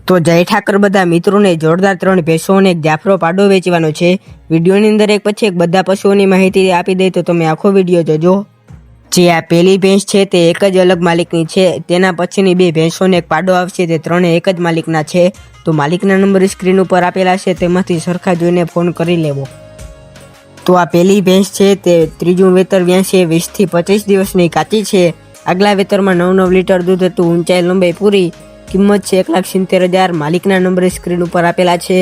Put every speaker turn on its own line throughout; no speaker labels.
તો જય ઠાકર બધા મિત્રોને જોરદાર 3 ભેંસો અને એક જાફરો પાડો વેચવાનો છે। વિડીયોની અંદર એક પછી એક બધા પશુઓની માહિતી આપી દે તો તમે આખો વિડીયો જોજો। જે આ પહેલી ભેંસ છે તે એક જ અલગ માલિકની છે। તેના પછીની 2 ભેંસોને એક પાડો આવશે તે ત્રણે એક જ માલિકના છે। તો માલિકના નંબર સ્ક્રીન ઉપર આપેલા છે તેમાંથી સરખા જોઈને ફોન કરી લેવો। તો આ પહેલી ભેંસ છે તે ત્રીજું વેતર વ્યાંશે 20 થી 25 દિવસની કાચી છે। આગલા વેતરમાં 9 લીટર દૂધ હતું। ઊંચાઈ લંબાઈ પૂરી। કિંમત છે 1,70,000। માલિકના નંબર સ્ક્રીન ઉપર આપેલા છે।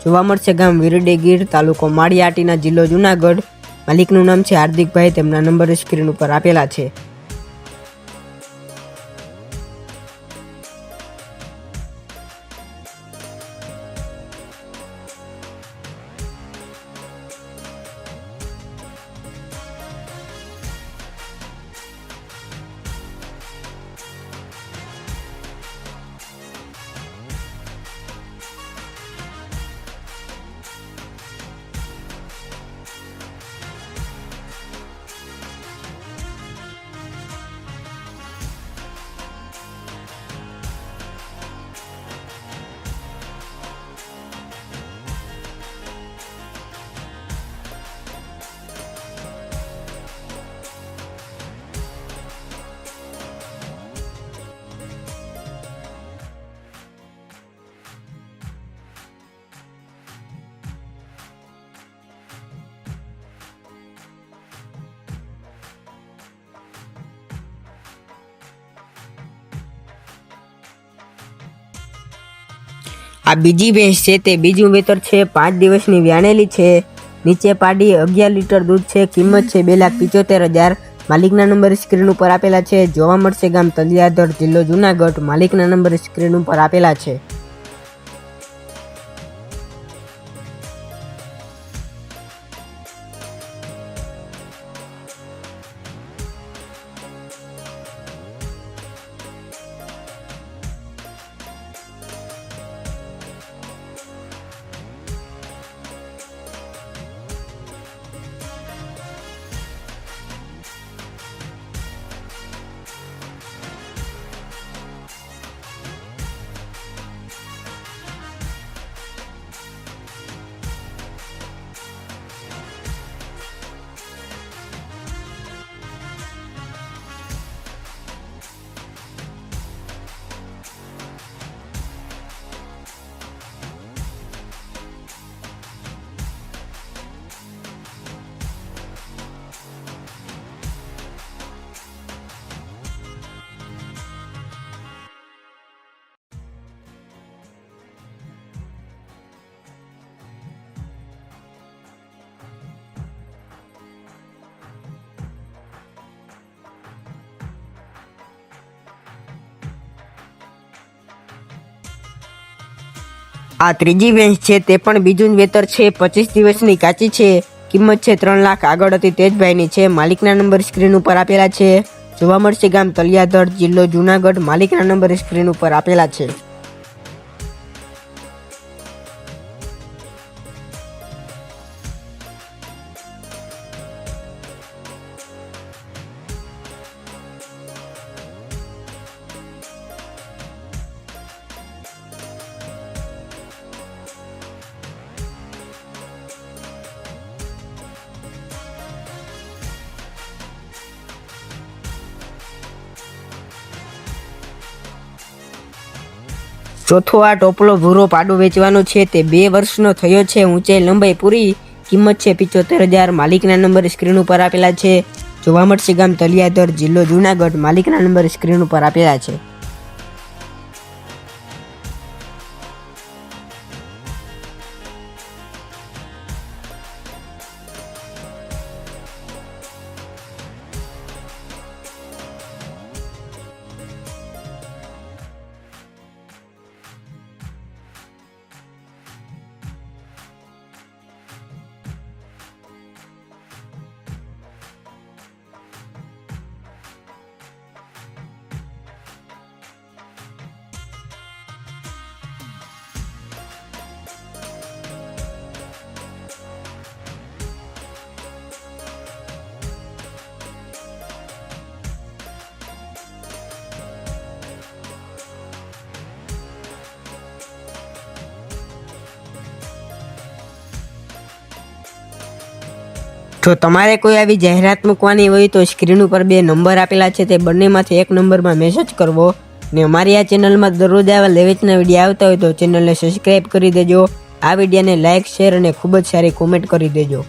જોવા મળશે ગામ વિરડી ગીર, તાલુકો માળિયાહાટીના, જિલ્લો જુનાગઢ। માલિકનું નામ છે હાર્દિકભાઈ। તેમના નંબર સ્ક્રીન ઉપર આપેલા છે। આ બીજી ભેંસ છે તે બીજું વેતર છે। 5 દિવસની વ્યાણેલી છે। નીચે પાડી 11 લીટર દૂધ છે। કિંમત છે 2,75,000। માલિકના નંબર સ્ક્રીન ઉપર આપેલા છે। જોવા મળશે ગામ તલિયાધર, જિલ્લો જુનાગઢ। માલિકના નંબર સ્ક્રીન ઉપર આપેલા છે। આ ત્રીજી ભેંસ છે તે પણ બીજું વેતર છે। 25 દિવસની કાચી છે। કિંમત છે 3 લાખ। આગળ હતી તેજભાઈની છે। માલિકના નંબર સ્ક્રીન ઉપર આપેલા છે। જોવા મળશે ગામ તલિયાધર, જિલ્લો જુનાગઢ। માલિકના નંબર સ્ક્રીન ઉપર આપેલા છે। ચોથો આ ટોપલો ભૂરો પાડો વેચવાનો છે। તે 2 વર્ષનો થયો છે। ઊંચાઈ લંબાઈ પૂરી। કિંમત છે 75,000। માલિકના નંબર સ્ક્રીન ઉપર આપેલા છે। જોવા મળશે ગામ તલિયાધર, જિલ્લો જુનાગઢ। માલિકના નંબર સ્ક્રીન ઉપર આપેલા છે। જો તમારે કોઈ આવી જાહેરાત મૂકવાની હોય તો સ્ક્રીન ઉપર 2 નંબર આપેલા છે, તે બંનેમાંથી એક નંબરમાં મેસેજ કરવો. ને અમારી આ ચેનલમાં દરરોજ આવા લેવેચના વિડીયો આવતા હોય તો ચેનલને સબસ્ક્રાઈબ કરી દેજો. આ વિડીયોને લાઇક, શેર અને ખૂબ જ સારી કોમેન્ટ કરી દેજો.